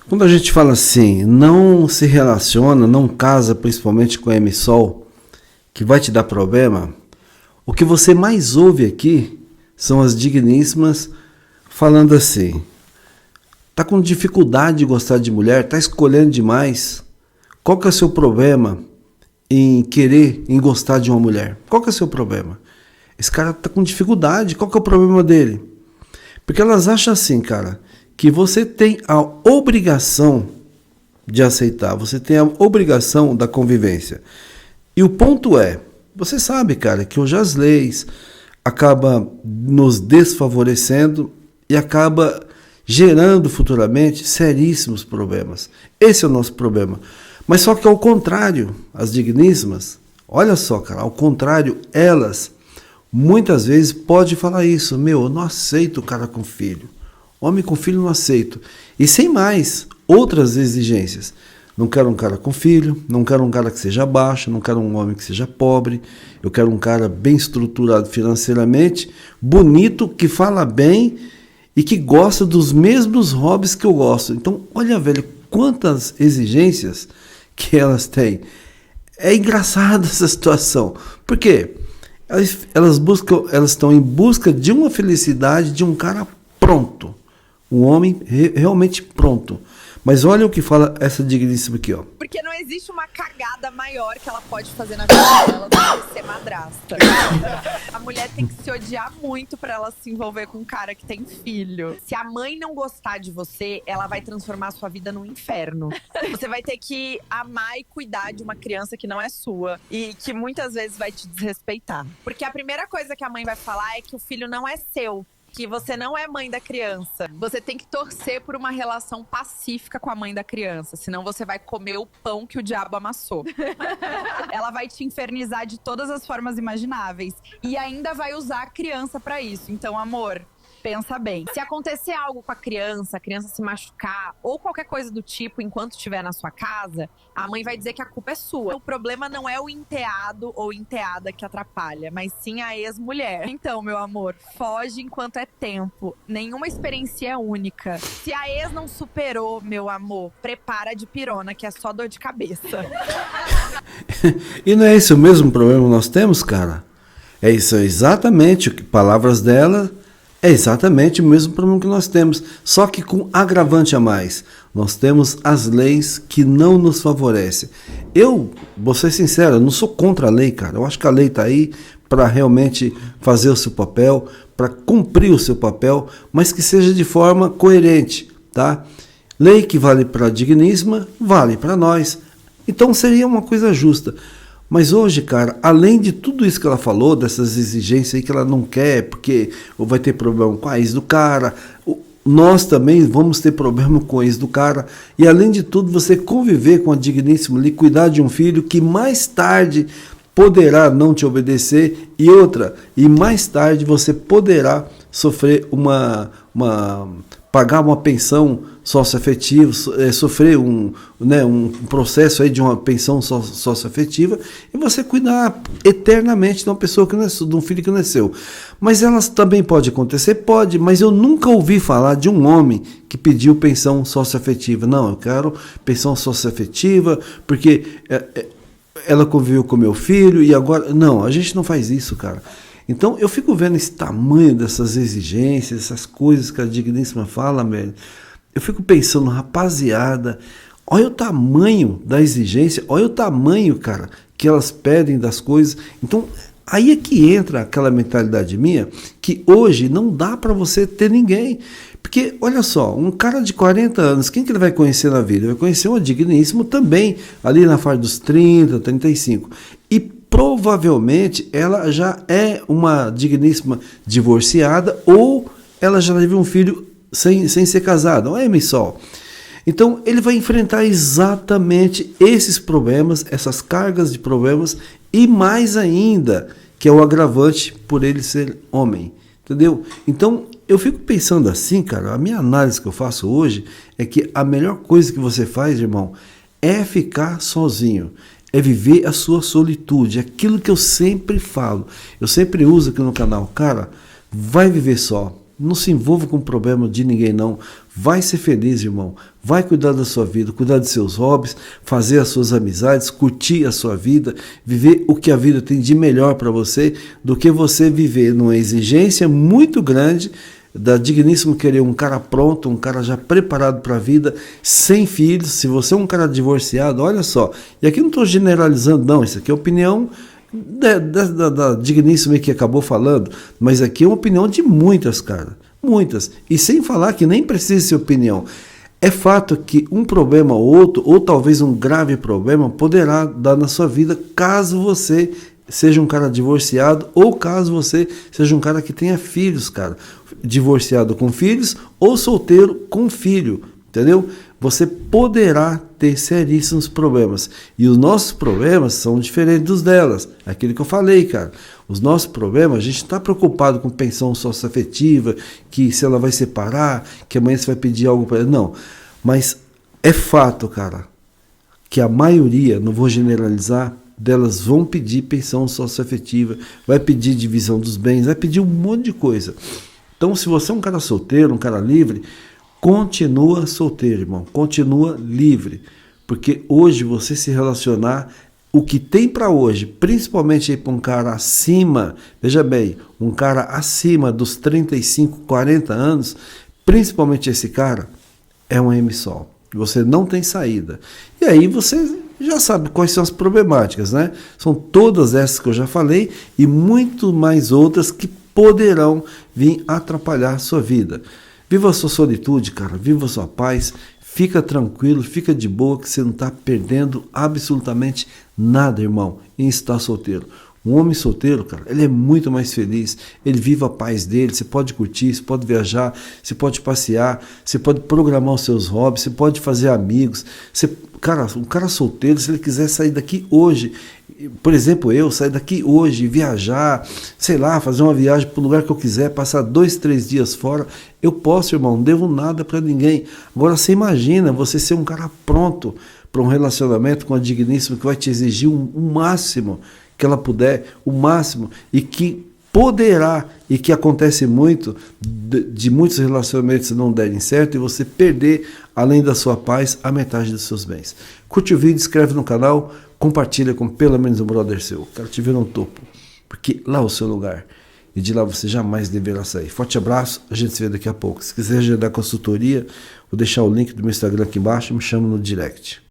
Quando a gente fala assim, não se relaciona, não casa principalmente com a MSOL, que vai te dar problema, o que você mais ouve aqui são as digníssimas falando assim, tá com dificuldade de gostar de mulher, tá escolhendo demais, qual que é o seu problema em gostar de uma mulher? Qual que é o seu problema? Esse cara tá com dificuldade, qual que é o problema dele? Porque elas acham assim, cara, que você tem a obrigação de aceitar, você tem a obrigação da convivência. E o ponto é, você sabe, cara, que hoje as leis acabam nos desfavorecendo e acaba gerando futuramente seríssimos problemas. Esse é o nosso problema. Mas só que ao contrário, as digníssimas, olha só, cara, ao contrário, elas muitas vezes podem falar isso, eu não aceito o cara com filho. Homem com filho não aceito. E sem mais, outras exigências. Não quero um cara com filho, não quero um cara que seja baixo, não quero um homem que seja pobre. Eu quero um cara bem estruturado financeiramente, bonito, que fala bem e que gosta dos mesmos hobbies que eu gosto. Então, olha, velho, quantas exigências que elas têm. É engraçada essa situação. Por quê? Elas estão em busca de uma felicidade de um cara pronto. Um homem realmente pronto. Mas olha o que fala essa digníssima aqui, ó. Porque não existe uma cagada maior que ela pode fazer na vida dela do que ser madrasta. A mulher tem que se odiar muito pra ela se envolver com um cara que tem filho. Se a mãe não gostar de você, ela vai transformar a sua vida num inferno. Você vai ter que amar e cuidar de uma criança que não é sua e que muitas vezes vai te desrespeitar. Porque a primeira coisa que a mãe vai falar é que o filho não é seu. Que você não é mãe da criança. Você tem que torcer por uma relação pacífica com a mãe da criança, senão você vai comer o pão que o diabo amassou. Ela vai te infernizar de todas as formas imagináveis e ainda vai usar a criança pra isso. Então, amor, pensa bem. Se acontecer algo com a criança se machucar ou qualquer coisa do tipo enquanto estiver na sua casa, a mãe vai dizer que a culpa é sua. O problema não é o enteado ou enteada que atrapalha, mas sim a ex-mulher. Então, meu amor, foge enquanto é tempo. Nenhuma experiência é única. Se a ex não superou, meu amor, prepara de pirona, que é só dor de cabeça. E não é esse o mesmo problema que nós temos, cara? É isso, exatamente, palavras dela. É exatamente o mesmo problema que nós temos, só que com agravante a mais. Nós temos as leis que não nos favorecem. Eu, vou ser sincero, eu não sou contra a lei, cara. Eu acho que a lei está aí para realmente fazer o seu papel, para cumprir o seu papel, mas que seja de forma coerente, tá? Lei que vale para a digníssima, vale para nós. Então seria uma coisa justa. Mas hoje, cara, além de tudo isso que ela falou, dessas exigências aí que ela não quer, porque ou vai ter problema com a ex do cara, nós também vamos ter problema com a ex do cara, e além de tudo, você conviver com a digníssima ali, cuidar de um filho que mais tarde poderá não te obedecer, e mais tarde você poderá sofrer pagar uma pensão socioafetiva, sofrer um processo aí de uma pensão socioafetiva e você cuidar eternamente de uma pessoa que não é, de um filho que não é seu. Mas elas também pode acontecer? Pode, mas eu nunca ouvi falar de um homem que pediu pensão socioafetiva. Não, eu quero pensão socioafetiva porque ela conviveu com meu filho e agora... Não, a gente não faz isso, cara. Então, eu fico vendo esse tamanho dessas exigências, essas coisas que a digníssima fala, velho. Eu fico pensando, rapaziada, olha o tamanho da exigência, olha o tamanho, cara, que elas pedem das coisas. Então, aí é que entra aquela mentalidade minha, que hoje não dá para você ter ninguém. Porque, olha só, um cara de 40 anos, quem que ele vai conhecer na vida? Ele vai conhecer uma digníssima também, ali na faixa dos 30, 35. E provavelmente ela já é uma digníssima divorciada ou ela já teve um filho sem ser casada, não é, MSOL? Então ele vai enfrentar exatamente esses problemas, essas cargas de problemas e mais ainda, que é o agravante por ele ser homem, entendeu? Então eu fico pensando assim, cara, a minha análise que eu faço hoje é que a melhor coisa que você faz, irmão, é ficar sozinho. É viver a sua solitude, aquilo que eu sempre falo, eu sempre uso aqui no canal, cara, vai viver só, não se envolva com problema de ninguém não, Vai ser feliz, irmão. Vai cuidar da sua vida, cuidar dos seus hobbies, fazer as suas amizades, curtir a sua vida, viver o que a vida tem de melhor para você, do que você viver numa exigência muito grande da digníssimo querer um cara pronto, um cara já preparado para a vida, sem filhos. Se você é um cara divorciado, olha só, e aqui não estou generalizando não, isso aqui é opinião da digníssima que acabou falando, mas aqui é uma opinião de muitas, cara, muitas, e sem falar que nem precisa ser opinião. É fato que um problema ou outro, ou talvez um grave problema, poderá dar na sua vida caso você seja um cara divorciado, ou caso você seja um cara que tenha filhos, cara. Divorciado com filhos ou solteiro com filho, entendeu? Você poderá ter seríssimos problemas. E os nossos problemas são diferentes dos delas. Aquilo que eu falei, cara. Os nossos problemas, a gente está preocupado com pensão socioafetiva, que se ela vai separar, que amanhã você vai pedir algo para ela. Não. Mas é fato, cara, que a maioria, não vou generalizar, delas vão pedir pensão socioafetiva, vai pedir divisão dos bens, vai pedir um monte de coisa. Então, se você é um cara solteiro, um cara livre, continua solteiro, irmão. Continua livre. Porque hoje você se relacionar, o que tem para hoje, principalmente para um cara acima, veja bem, um cara acima dos 35, 40 anos, principalmente esse cara, é um MSOL. Você não tem saída. E aí você já sabe quais são as problemáticas, né? São todas essas que eu já falei e muito mais outras que poderão vir atrapalhar a sua vida. Viva a sua solitude, cara. Viva a sua paz. Fica tranquilo, fica de boa que você não está perdendo absolutamente nada, irmão, em estar solteiro. Um homem solteiro, cara, ele é muito mais feliz, ele vive a paz dele, você pode curtir, você pode viajar, você pode passear, você pode programar os seus hobbies, você pode fazer amigos. Cara, um cara solteiro, se ele quiser sair daqui hoje, por exemplo, eu sair daqui hoje, viajar, sei lá, fazer uma viagem para o lugar que eu quiser, passar 2, 3 dias fora, eu posso, irmão, não devo nada para ninguém. Agora, você imagina você ser um cara pronto para um relacionamento com a digníssima que vai te exigir o máximo que ela puder, o máximo, e que poderá, e que acontece muito, de muitos relacionamentos não derem certo, e você perder, além da sua paz, a metade dos seus bens. Curte o vídeo, inscreve no canal, compartilha com pelo menos um brother seu. Quero te ver no topo, porque lá é o seu lugar, e de lá você jamais deverá sair. Forte abraço, a gente se vê daqui a pouco. Se quiser agendar consultoria, vou deixar o link do meu Instagram aqui embaixo, me chama no direct.